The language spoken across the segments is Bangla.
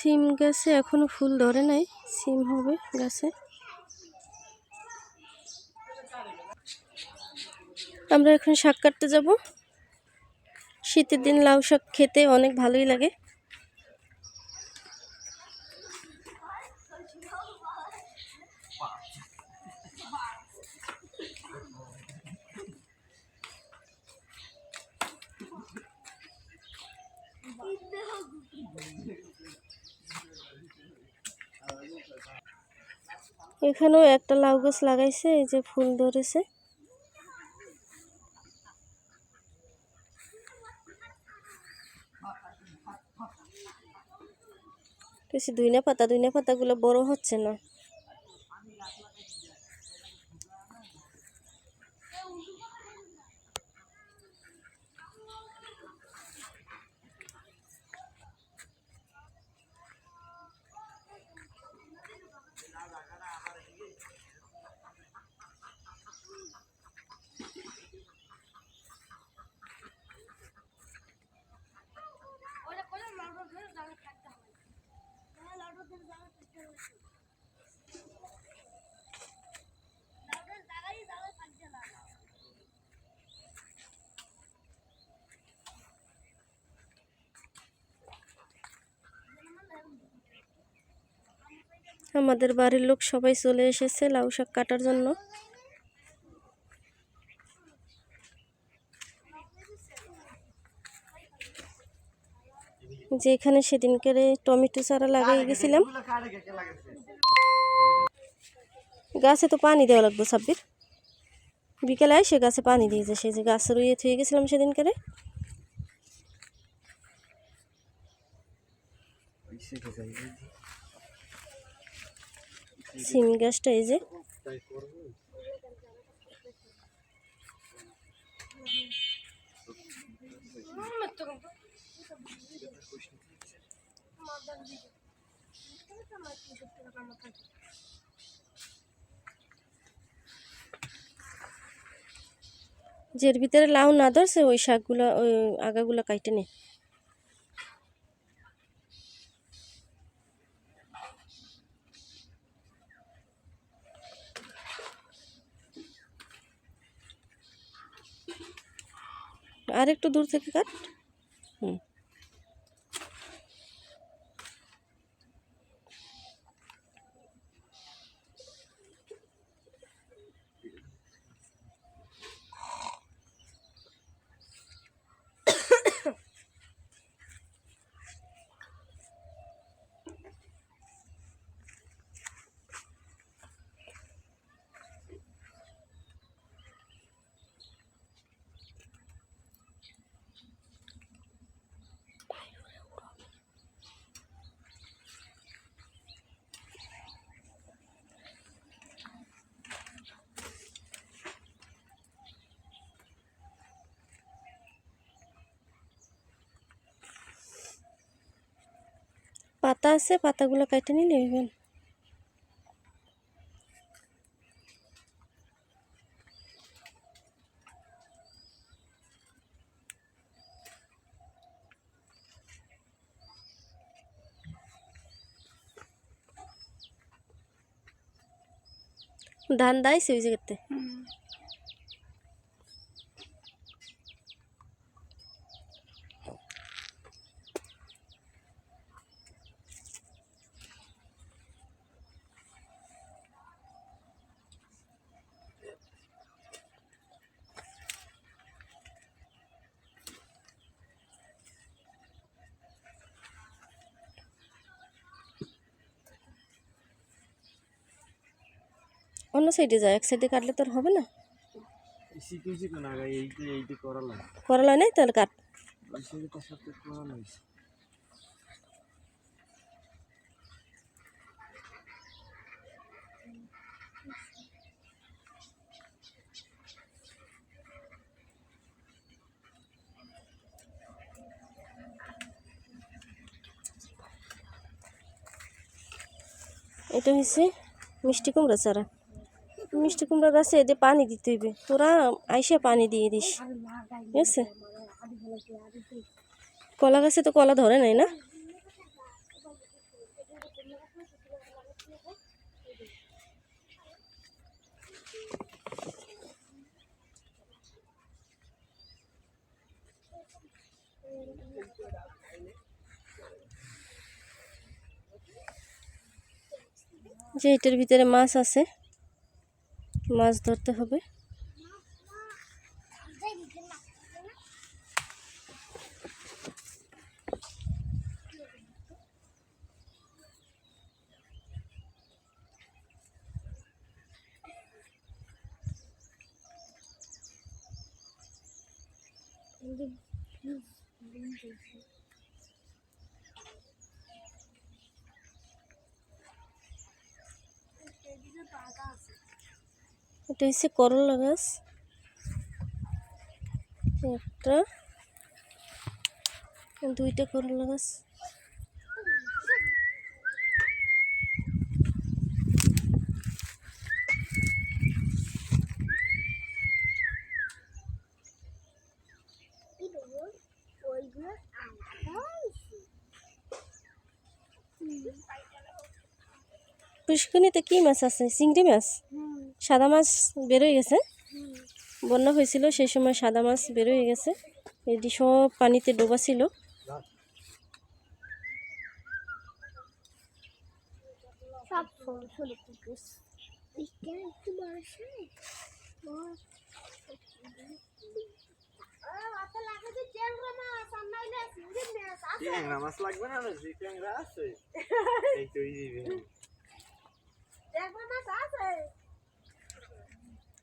সিম গাছে এখনো ফুল ধরে নাই, সিম হবে গাছে। আমরা এখন শাক কাটতে যাব। শীতের দিন লাউ শাক খেতে অনেক ভালোই লাগে। এখানেও একটা লাউ গাছ লাগাইছে, এই যে ফুল ধরেছে। কিছু ধইনা পাতাগুলো বড় হচ্ছে না। আমাদের বাড়ির লোক সবাই চলে এসেছে লাউ শাক কাটার জন্য। যেখানে সেদিনকে টমেটো চারা লাগাই গেছিলাম, গাছে তো পানি দেওয়া লাগবে সাব্বির। বিকেলে এসে গাছে পানি দিয়ে যায়, সেই যে গাছে রুইয়ে থুয়ে গেছিলাম সেদিনকে। সিম গাছটা এই যে যের ভিতরে লাউ না ধরছে ওই শাকগুলো, ওই আগাগুলো কাইটে নে। আর একটু দূর থেকে কাট। পাতা আছে, পাতাগুলো কাটে নিয়ে নেবেন। ধান দাইছে ওই জায়গাতে। অন্য সাইডে যায়, এক সাইডে কাটলে তো আর হবে না। করলা নেই তাহলে কাট। এটা হচ্ছে মিষ্টি কুমড়া চারা। মিষ্টি কুমড়া গাছে এদের পানি দিতে হইবে, তোরা আইসা পানি দিয়ে দিস, ঠিক আছে? কলা গাছে তো কলা ধরে নাই না? যে এটার ভিতরে মাছ আছে, মাছ ধরতে হবে। এটা হচ্ছে করলা গাছ, একটা দুইটা করলা গাছ। পুষ্করিণীতে কি মাছ আছে? চিংড়ি মাছ, সাদা মাছ বেরোয় গেছে। বন্যা হয়েছিল সেই সময় সাদা মাছ বেরোয় গেছে, এটি সব পানিতে ডোবা ছিল।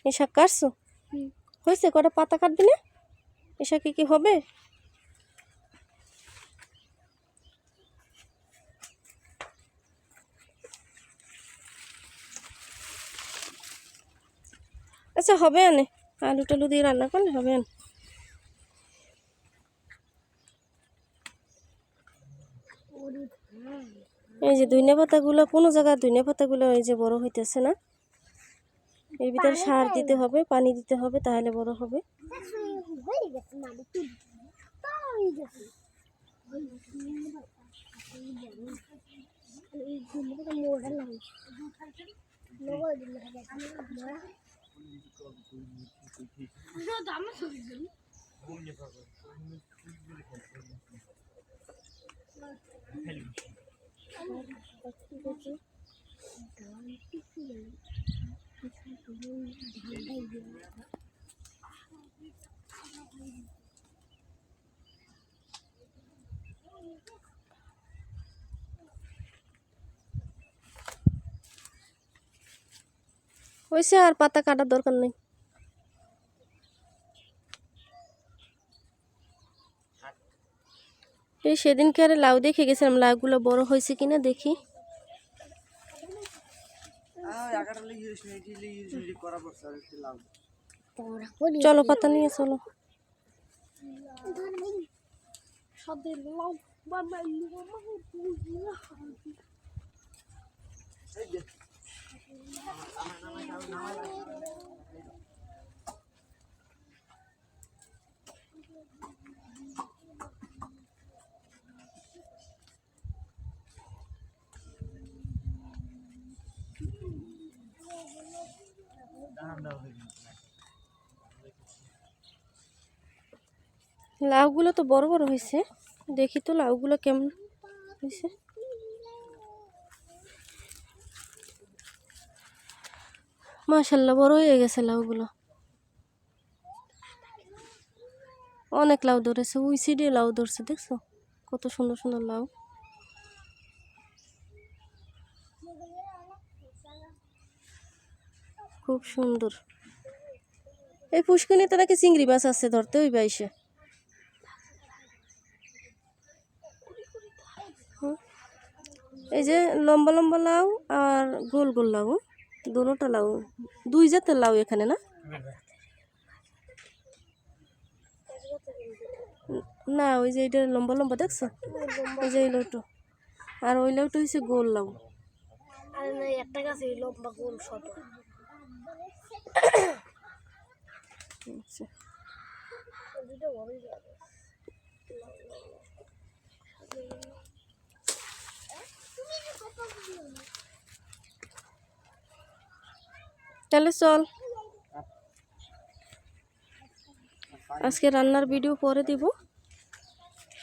এই শাক কাটছো? হয়েছে, কটা পাতা কাটবি না? এ শাকে কি হবে? আচ্ছা হবে আনে, আলু টালু দিয়ে রান্না করলে হবে আনে। এই যে ধনিয়া পাতাগুলো, কোনো জায়গায় ধনিয়া পাতাগুলো এই যে বড় হইতেছে না। এর ভিতরে সার দিতে হবে, পানি দিতে হবে, তাহলে বড় হবে। হয়েছে, আর পাতা কাটার দরকার নেই। এই সেদিনকে আর লাউ দেখে গেছিলাম, লাউগুলো বড় হয়েছে কিনা দেখি। চলো পাতা নিয়ে চলো। লাউগুলো তো বড় বড় হয়েছে, দেখি তো লাউগুলো কেমন হয়েছে। মাশাআল্লাহ বড় হয়ে গেছে লাউগুলো, অনেক লাউ ধরেছে। ওই সাইডে লাউ ধরছে, দেখছো কত সুন্দর সুন্দর লাউ। খুব সুন্দর। এই পুষ্করিণীতে নাকি চিংড়ি মাছ আছে, ধরতে ওই বাইসে। এই যে লম্বা লম্বা লাউ আর গোল গোল লাউ, দুটোটা লাউ, দুই জাতের লাউ এখানে না? না, ওই যে এটা লম্বা লম্বা দেখছো, ওই যে এই লাউটা, আর ওই লাউটা হচ্ছে গোল লাউ। একটা গাছে লম্বা গোল সব। তাহলে চল, আজকে রান্নার ভিডিও পরে দিব।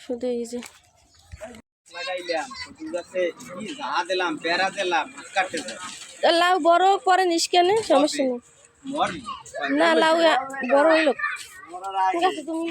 শুধু এই যে লাগাইলাম কচু গাছে কি যা দিলাম পেরা দিলাম কাটতে যায় তা লাউ বড় পরে নিষ্কানে সমস্যা নেই মরবি না লাউ বড় হইলো মরার ঠিক আগে আছে তুমি